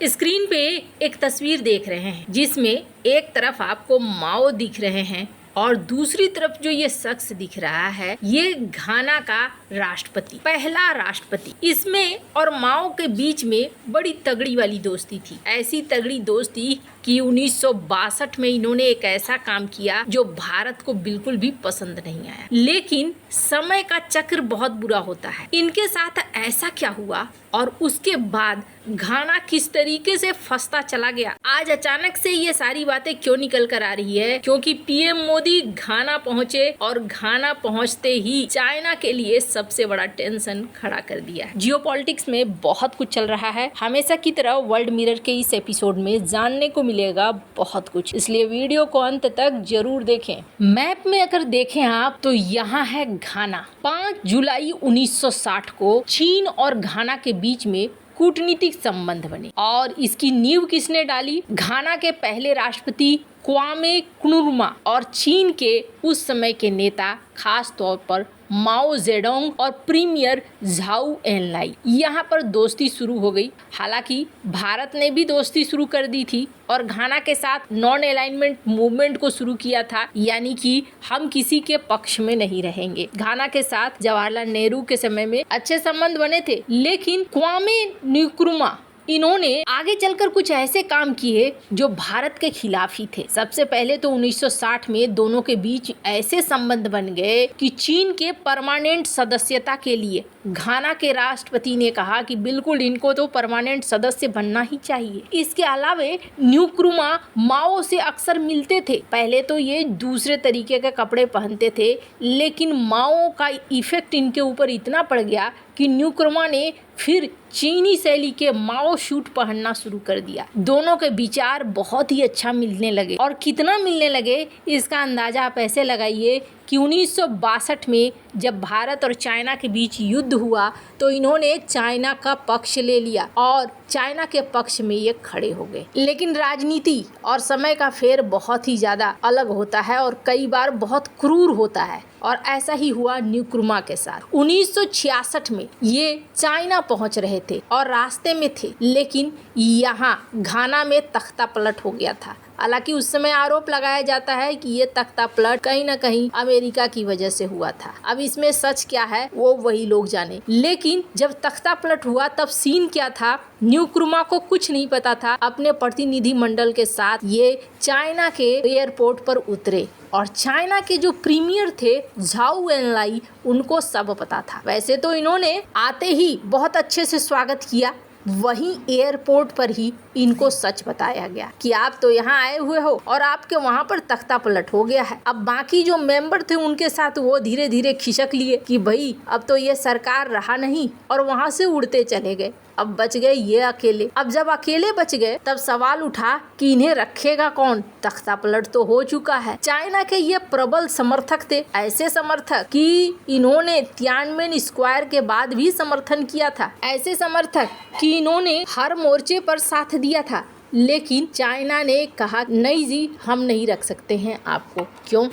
Screen पे एक तस्वीर देख रहे हैं जिसमें एक तरफ आपको माओ दिख रहे हैं और दूसरी तरफ जो ये शख्स दिख रहा है ये घाना का राष्ट्रपति, पहला राष्ट्रपति। इसमें और माओ के बीच में बड़ी तगड़ी वाली दोस्ती थी। ऐसी तगड़ी दोस्ती कि 1962 में इन्होंने एक ऐसा काम किया जो भारत को बिल्कुल भी पसंद नहीं आया। लेकिन समय का चक्र बहुत बुरा होता है। इनके साथ ऐसा क्या हुआ और उसके बाद घाना किस तरीके से फंसता चला गया, आज अचानक से ये सारी बातें क्यों निकल कर आ रही है? क्योंकि पीएम मोदी घाना पहुंचे और घाना पहुंचते ही चाइना के लिए सबसे बड़ा टेंशन खड़ा कर दिया है। जियोपॉलिटिक्स में बहुत कुछ चल रहा है। हमेशा की तरह वर्ल्ड मिरर के इस एपिसोड में जानने को मिलेगा बहुत कुछ, इसलिए वीडियो को अंत तक जरूर देखें। मैप में अगर देखें आप तो यहाँ है घाना। 5 जुलाई 1960 को चीन और घाना के बीच में कूटनीतिक संबंध बने और इसकी नींव किसने डाली? घाना के पहले राष्ट्रपति क्वामे नक्रुमा और चीन के उस समय के नेता खास तौर पर माओ जेडोंग और प्रीमियर झाऊ एनलाई। यहाँ पर दोस्ती शुरू हो गई। हालांकि भारत ने भी दोस्ती शुरू कर दी थी और घाना के साथ नॉन अलाइनमेंट मूवमेंट को शुरू किया था, यानी कि हम किसी के पक्ष में नहीं रहेंगे। घाना के साथ जवाहरलाल नेहरू के समय में अच्छे संबंध बने थे, लेकिन क्वामे नक्रुमा इन्होंने आगे चलकर कुछ ऐसे काम किए जो भारत के खिलाफ ही थे। सबसे पहले तो 1960 में दोनों के बीच ऐसे संबंध बन गए कि चीन के परमानेंट सदस्यता के लिए घाना के राष्ट्रपति ने कहा कि बिल्कुल इनको तो परमानेंट सदस्य बनना ही चाहिए। इसके अलावे नक्रुमा माओ से अक्सर मिलते थे। पहले तो ये दूसरे तरीके के कपड़े पहनते थे, लेकिन माओ का इफेक्ट इनके ऊपर इतना पड़ गया कि नक्रुमा ने फिर चीनी शैली के माओ सूट पहनना शुरू कर दिया। दोनों के विचार बहुत ही अच्छा मिलने लगे और कितना मिलने लगे इसका अंदाजा आप ऐसे लगाइए कि 1962 में जब भारत और चाइना के बीच युद्ध हुआ तो इन्होंने चाइना का पक्ष ले लिया और चाइना के पक्ष में ये खड़े हो गए। लेकिन राजनीति और समय का फेर बहुत ही ज्यादा अलग होता है और कई बार बहुत क्रूर होता है और ऐसा ही हुआ नक्रुमा के साथ। 1966 में ये चाइना पहुंच रहे थे और रास्ते में थे, लेकिन यहाँ घाना में तख्ता पलट हो गया था। हालांकि उस समय आरोप लगाया जाता है कि ये तख्ता पलट कहीं न कहीं अमेरिका की वजह से हुआ था। अब इसमें सच क्या है वो वही लोग जाने। लेकिन जब तख्ता पलट हुआ तब सीन क्या था, नक्रुमा को कुछ नहीं पता था। अपने प्रतिनिधि मंडल के साथ ये चाइना के एयरपोर्ट पर उतरे और चाइना के जो प्रीमियर थे झाऊ एनलाई, उनको सब पता था। वैसे तो इन्होंने आते ही बहुत अच्छे से स्वागत किया, वहीं एयरपोर्ट पर ही इनको सच बताया गया कि आप तो यहाँ आए हुए हो और आपके वहाँ पर तख्ता पलट हो गया है। अब बाकी जो मेंबर थे उनके साथ वो धीरे धीरे खिसक लिए कि भाई अब तो ये सरकार रहा नहीं, और वहाँ से उड़ते चले गए। अब बच गए ये अकेले। अब जब अकेले बच गए तब सवाल उठा कि इन्हें रखेगा कौन? तख्ता पलट तो हो चुका है। चाइना के ये प्रबल समर्थक थे, ऐसे समर्थक कि इन्होंने तियानमेन स्क्वायर के बाद भी समर्थन किया था। ऐसे समर्थक कि इन्होंने हर मोर्चे पर साथ दिया था। लेकिन चाइना ने कहा नहीं जी, हम नहीं रख सकते हैं आपको। क्यों?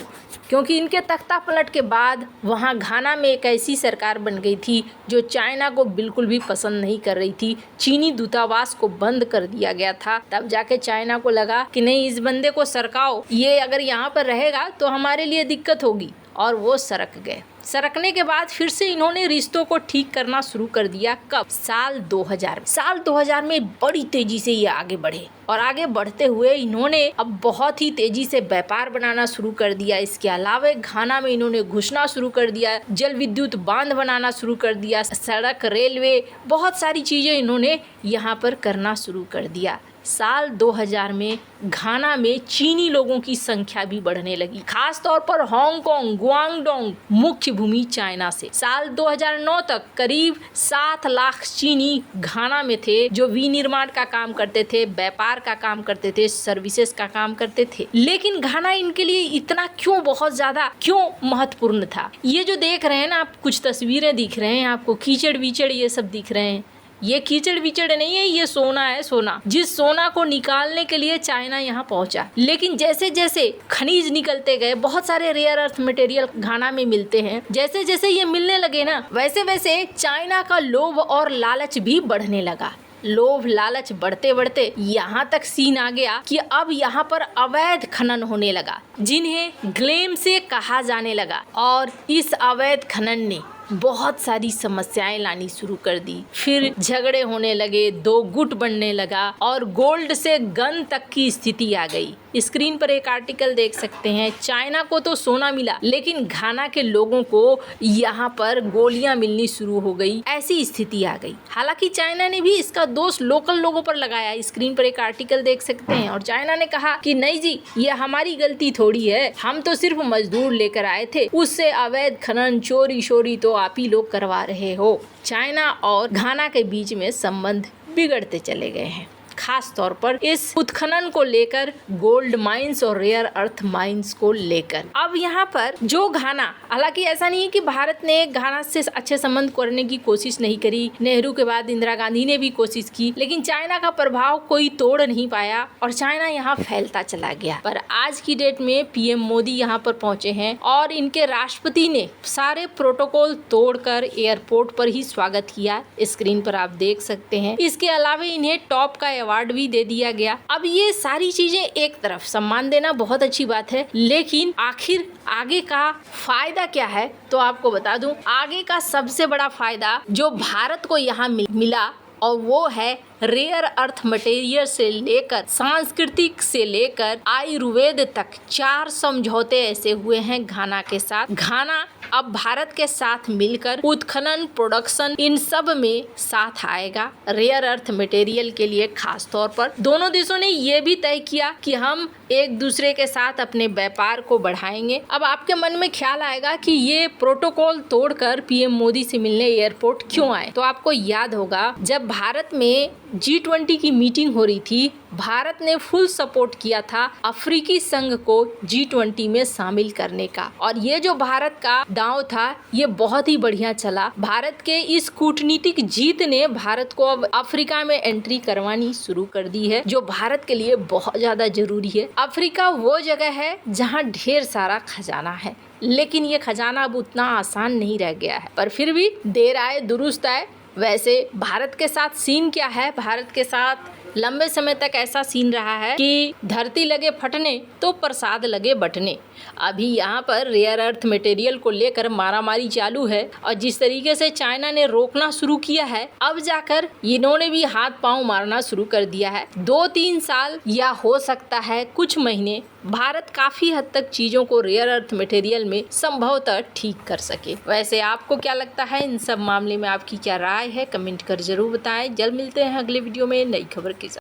क्योंकि इनके तख्ता पलट के बाद वहाँ घाना में एक ऐसी सरकार बन गई थी जो चाइना को बिल्कुल भी पसंद नहीं कर रही थी। चीनी दूतावास को बंद कर दिया गया था। तब जाके चाइना को लगा कि नहीं, इस बंदे को सरकाओ, ये अगर यहाँ पर रहेगा तो हमारे लिए दिक्कत होगी, और वो सरक गए। सरकने के बाद फिर से इन्होंने रिश्तों को ठीक करना शुरू कर दिया। कब? साल 2000। साल 2000 में बड़ी तेजी से ये आगे बढ़े और आगे बढ़ते हुए इन्होंने अब बहुत ही तेजी से व्यापार बनाना शुरू कर दिया। इसके अलावा घाना में इन्होंने घुसना शुरू कर दिया, जल विद्युत बांध बनाना शुरू कर दिया, सड़क, रेलवे, बहुत सारी चीजें इन्होंने यहाँ पर करना शुरू कर दिया। साल 2000 में घाना में चीनी लोगों की संख्या भी बढ़ने लगी, खास तौर पर हांगकांग, ग्वांगडोंग मुख्य भूमि चाइना से। साल 2009 तक करीब 7 लाख चीनी घाना में थे जो विनिर्माण का काम करते थे, व्यापार का काम करते थे, सर्विसेज का काम करते थे। लेकिन घाना इनके लिए इतना क्यों, बहुत ज्यादा क्यों महत्वपूर्ण था? ये जो देख रहे हैं ना आप, कुछ तस्वीरें दिख रहे हैं आपको, कीचड़ विचड़ ये सब दिख रहे हैं, ये कीचड़ विचड़ नहीं है, ये सोना है। सोना, जिस सोना को निकालने के लिए चाइना यहाँ पहुंचा। लेकिन जैसे जैसे खनिज निकलते गए, बहुत सारे रेयर अर्थ मटेरियल घाना में मिलते हैं, जैसे जैसे ये मिलने लगे ना, वैसे वैसे चाइना का लोभ और लालच भी बढ़ने लगा। लोभ लालच बढ़ते बढ़ते यहाँ तक सीन आ गया कि अब यहाँ पर अवैध खनन होने लगा, जिन्हें ग्लेम से कहा जाने लगा। और इस अवैध खनन ने बहुत सारी समस्याएं लानी शुरू कर दी। फिर झगड़े होने लगे, दो गुट बनने लगा और गोल्ड से गन तक की स्थिति आ गई। स्क्रीन पर एक आर्टिकल देख सकते हैं, चाइना को तो सोना मिला लेकिन घाना के लोगों को यहाँ पर गोलियां मिलनी शुरू हो गई, ऐसी स्थिति आ गई। हालांकि चाइना ने भी इसका दोष लोकल लोगों पर लगाया। स्क्रीन पर एक आर्टिकल देख सकते हैं और चाइना ने कहा कि नहीं जी, ये हमारी गलती थोड़ी है, हम तो सिर्फ मजदूर लेकर आए थे, उससे अवैध खनन चोरी शोरी तो आप ही लोग करवा रहे हो। चाइना और घाना के बीच में संबंध बिगड़ते चले गए हैं, खास तौर पर इस उत्खनन को लेकर, गोल्ड माइंस और रेयर अर्थ माइंस को लेकर। अब यहाँ पर जो घाना, हालांकि ऐसा नहीं है कि भारत ने घाना से अच्छे संबंध करने की कोशिश नहीं करी, नेहरू के बाद इंदिरा गांधी ने भी कोशिश की, लेकिन चाइना का प्रभाव कोई तोड़ नहीं पाया और चाइना यहाँ फैलता चला गया। पर आज की डेट में पीएम मोदी यहाँ पर पहुंचे हैं और इनके राष्ट्रपति ने सारे प्रोटोकॉल तोड़कर एयरपोर्ट पर ही स्वागत किया। स्क्रीन पर आप देख सकते हैं। इसके अलावा इन्हें टॉप का अवार्ड भी दे दिया गया। अब ये सारी चीजें एक तरफ, सम्मान देना बहुत अच्छी बात है, लेकिन आखिर आगे का फायदा क्या है तो आपको बता दूं, आगे का सबसे बड़ा फायदा जो भारत को यहाँ मिला और वो है रेयर अर्थ मटेरियल से लेकर सांस्कृतिक से लेकर आयुर्वेद तक 4 समझौते ऐसे हुए हैं घाना के साथ। घाना अब भारत के साथ मिलकर उत्खनन, प्रोडक्शन, इन सब में साथ आएगा रेयर अर्थ मटेरियल के लिए। खास तौर पर दोनों देशों ने ये भी तय किया कि हम एक दूसरे के साथ अपने व्यापार को बढ़ाएंगे। अब आपके मन में ख्याल आएगा कि ये प्रोटोकॉल तोड़कर पीएम मोदी से मिलने एयरपोर्ट क्यों आए, तो आपको याद होगा जब भारत में G20 की मीटिंग हो रही थी, भारत ने फुल सपोर्ट किया था अफ्रीकी संघ को G20 में शामिल करने का। और ये जो भारत का दांव था ये बहुत ही बढ़िया चला। भारत के इस कूटनीतिक जीत ने भारत को अब अफ्रीका में एंट्री करवानी शुरू कर दी है, जो भारत के लिए बहुत ज्यादा जरूरी है। अफ्रीका वो जगह है जहाँ ढेर सारा खजाना है, लेकिन ये खजाना अब उतना आसान नहीं रह गया है। पर फिर भी देर आए दुरुस्त आए। वैसे भारत के साथ सीन क्या है, भारत के साथ लंबे समय तक ऐसा सीन रहा है कि धरती लगे फटने तो प्रसाद लगे बटने। अभी यहाँ पर रेयर अर्थ मटेरियल को लेकर मारामारी चालू है और जिस तरीके से चाइना ने रोकना शुरू किया है, अब जाकर इन्होंने भी हाथ पांव मारना शुरू कर दिया है। 2-3 साल या हो सकता है कुछ महीने भारत काफी हद तक चीजों को रेयर अर्थ मटेरियल में संभवतः ठीक कर सके। वैसे आपको क्या लगता है इन सब मामले में, आपकी क्या राय है, कमेंट कर जरूर बताएं। जल्द मिलते हैं अगले वीडियो में नई खबर के साथ।